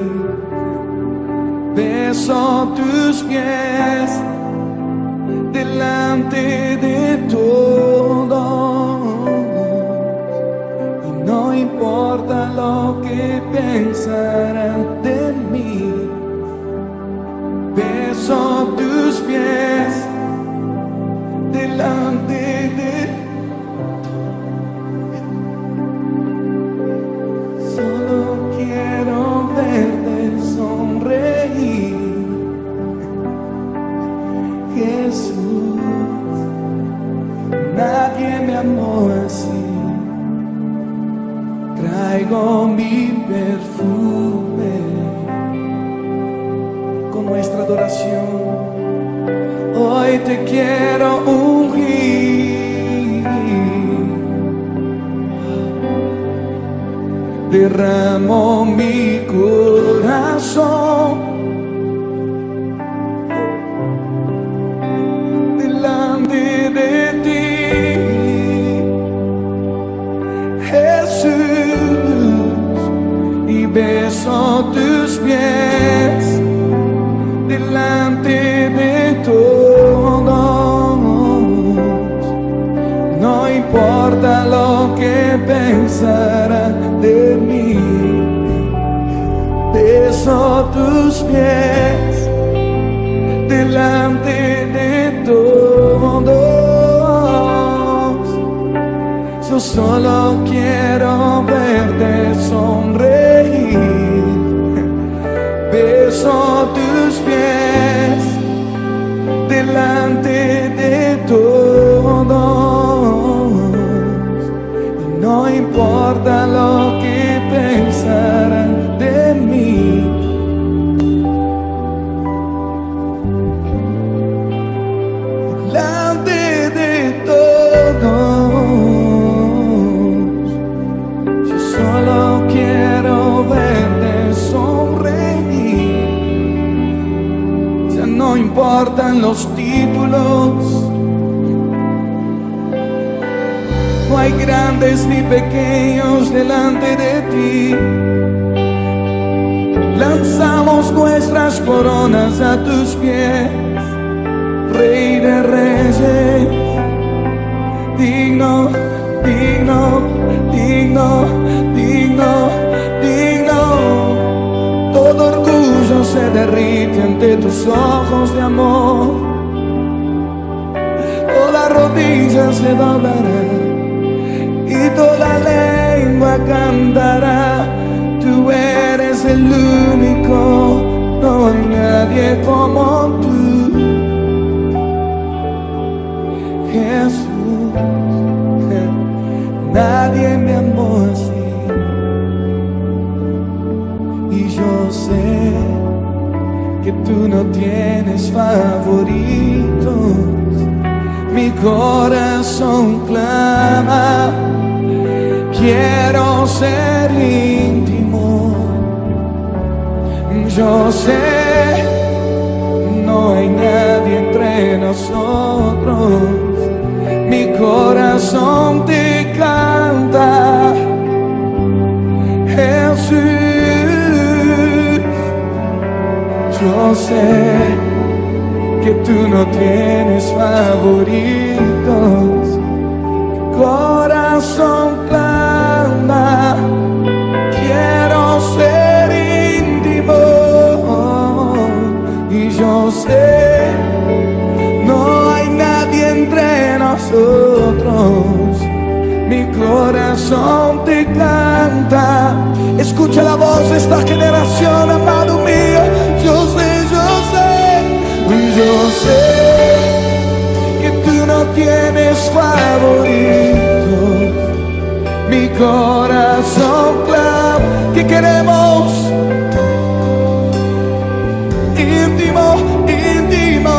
beso tus pies delante de todos. Y no importa lo que pensarán de mí, beso tus pies delante de todos. Solo quiero verte sonreír, Jesús. Nadie me amó así. Traigo mi perfume con nuestra adoración. Hoy te quiero ungir, derramo mi corazón delante de ti, Jesús, y beso tus pies delante de todos. No importa lo que pensarán de mí, beso tus pies delante de todos. Yo solo quiero verte sonreír, beso tus pies delante de todos. Y no importa lo que pensarán de mí, delante importan los títulos, no hay grandes ni pequeños delante de ti. Lanzamos nuestras coronas a tus pies, Rey de Reyes, digno, digno, digno, digno, digno. Todo orgullo se derrite ante tus ojos de amor, toda rodilla se doblará y toda lengua cantará. Tú eres el único, no hay nadie como tú, Jesús. Nadie me amó así, y yo sé que tú no tienes favoritos. Mi corazón clama, quiero ser íntimo. Yo sé, no hay nadie entre nosotros. Mi corazón te canta, Jesús. Yo sé que tú no tienes favoritos. Corazón clama, quiero ser íntimo. Y yo sé, no hay nadie entre nosotros. Mi corazón te canta. Escucha la voz de esta generación, amado mío. Yo sé que tú no tienes favoritos. Mi corazón clama que queremos íntimo, íntimo.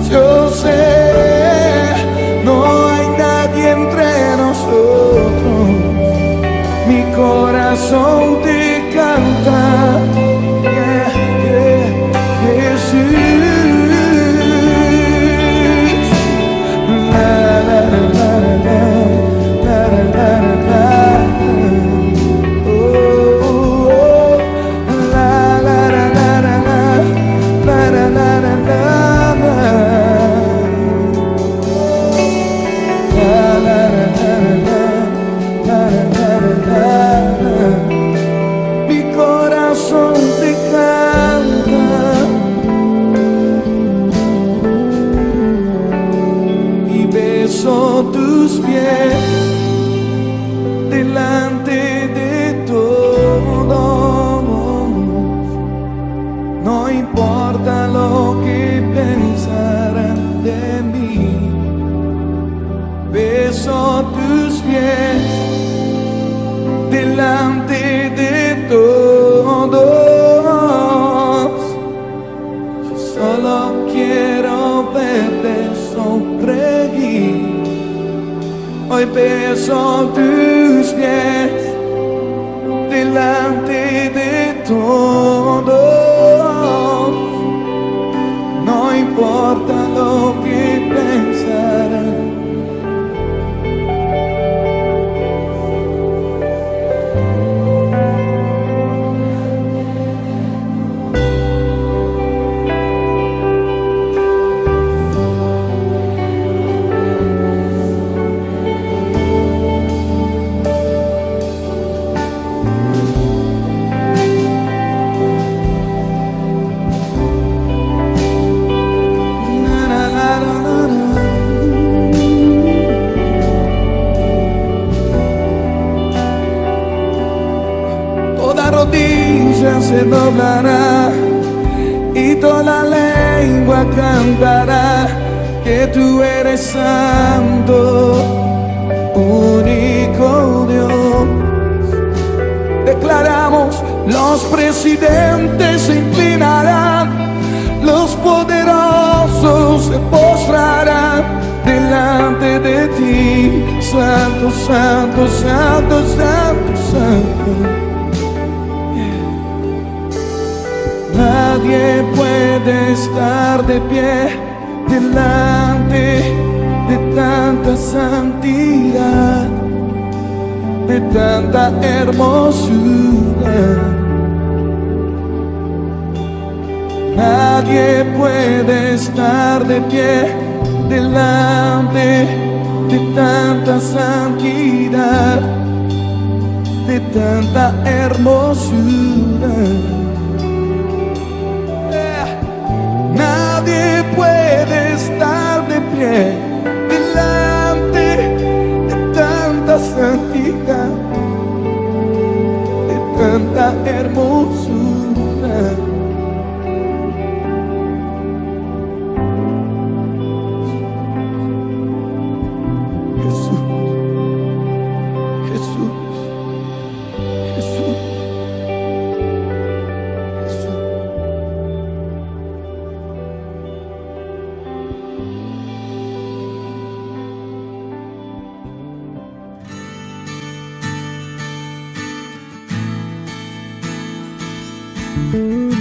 Yo sé, no hay nadie entre nosotros. Mi corazón te canta, yeah, yeah, Jesús. Mi corazón te canta y beso tus pies delante de todos. No importa lo que pensarán de mí. Beso tus pies delante de todos. Yo solo quiero verte sonreír. Hoy beso tus pies delante de todos. No importa lo que pensarán. Rodilla se doblará y toda lengua cantará que tú eres santo, único Dios. Declaramos, los presidentes se inclinarán, los poderosos se postrarán delante de ti. Santo, santo, santo, santo, santo. Nadie puede estar de pie delante de tanta santidad, de tanta hermosura. Nadie puede estar de pie delante de tanta santidad, de tanta hermosura. Nadie puede estar de pie delante de tanta santidad, de tanta hermosura. Jesús, Jesús, Jesús, Jesús.